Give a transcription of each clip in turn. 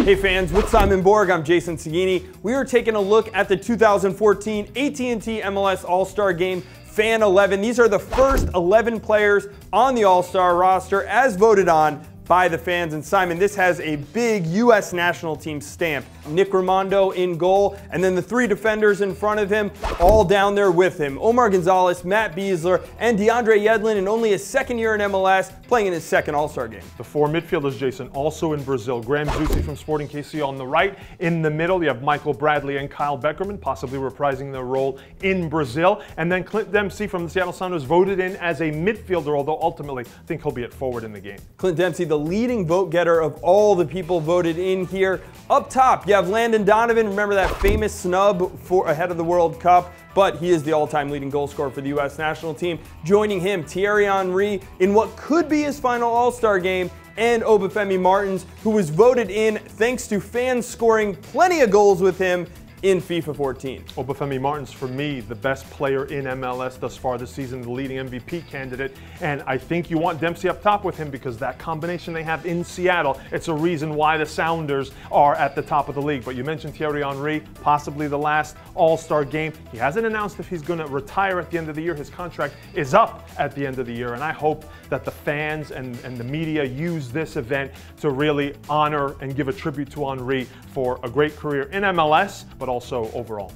Hey fans, with Simon Borg, I'm Jason Saghini. We are taking a look at the 2014 AT&T MLS All-Star Game Fan 11. These are the first 11 players on the All-Star roster as voted on by the fans. And Simon, this has a big U.S. national team stamp. Nick Rimando in goal, and then the three defenders in front of him, all down there with him. Omar Gonzalez, Matt Besler, and DeAndre Yedlin in only his second year in MLS, playing in his second All-Star game. The four midfielders, Jason, also in Brazil. Graham Zusi from Sporting KC on the right. In the middle, you have Michael Bradley and Kyle Beckerman, possibly reprising their role in Brazil. And then Clint Dempsey from the Seattle Sounders voted in as a midfielder, although ultimately I think he'll be at forward in the game. Clint Dempsey, the leading vote getter of all the people voted in here. Up top, you have Landon Donovan. Remember that famous snub for ahead of the World Cup? But he is the all-time leading goal scorer for the U.S. national team. Joining him, Thierry Henry in what could be his final All-Star game, and Obafemi Martins, who was voted in thanks to fans scoring plenty of goals with him in FIFA 14. Obafemi Martins, for me, the best player in MLS thus far this season, the leading MVP candidate. And I think you want Dempsey up top with him because that combination they have in Seattle, it's a reason why the Sounders are at the top of the league. But you mentioned Thierry Henry, possibly the last All-Star game. He hasn't announced if he's going to retire at the end of the year. His contract is up at the end of the year. And I hope that the fans and the media use this event to really honor and give a tribute to Henry for a great career in MLS, but also overall.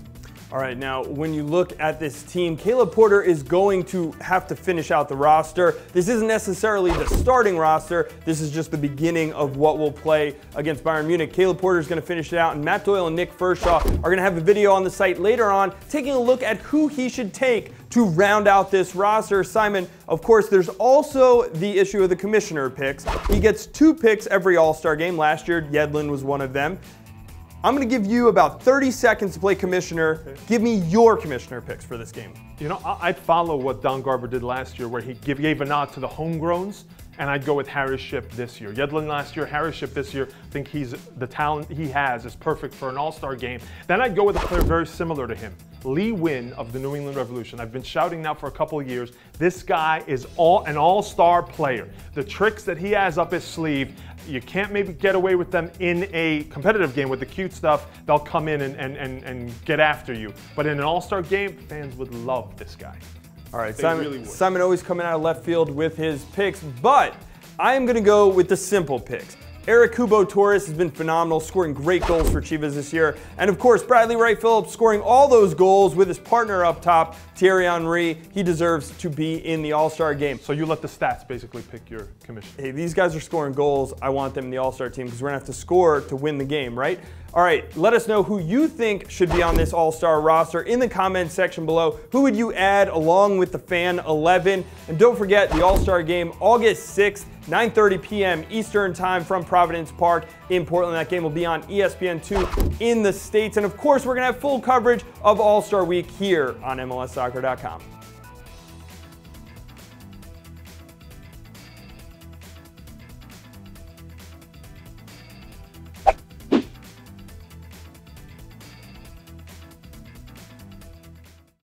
All right, now when you look at this team, Caleb Porter is going to have to finish out the roster. This isn't necessarily the starting roster. This is just the beginning of what we'll play against Bayern Munich. Caleb Porter is going to finish it out, and Matt Doyle and Nick Forshaw are going to have a video on the site later on taking a look at who he should take to round out this roster. Simon, of course, there's also the issue of the commissioner picks. He gets 2 picks every All-Star game. Last year, Yedlin was one of them. I'm going to give you about 30 seconds to play commissioner. Okay. Give me your commissioner picks for this game. You know, I'd follow what Don Garber did last year, where he gave a nod to the homegrowns, and I'd go with Harris Shipp this year. Yedlin last year, Harris Shipp this year. I think the talent he has is perfect for an All-Star game. Then I'd go with a player very similar to him, Lee Wynn of the New England Revolution. I've been shouting now for a couple of years. This guy is an all-star player. The tricks that he has up his sleeve, you can't maybe get away with them in a competitive game with the cute stuff. They'll come in and get after you. But in an all-star game, fans would love this guy. All right, Simon always coming out of left field with his picks, but I am going to go with the simple picks. Eric Kubo Torres has been phenomenal, scoring great goals for Chivas this year. And of course, Bradley Wright Phillips scoring all those goals with his partner up top, Thierry Henry. He deserves to be in the All-Star game. So you let the stats basically pick your commissioner. Hey, these guys are scoring goals. I want them in the All-Star team because we're going to have to score to win the game, right? All right, let us know who you think should be on this All-Star roster in the comment section below. Who would you add along with the Fan 11? And don't forget the All-Star game, August 6th, 9:30 p.m. Eastern Time from Providence Park in Portland. That game will be on ESPN2 in the States. And of course, we're going to have full coverage of All-Star Week here on MLSsoccer.com.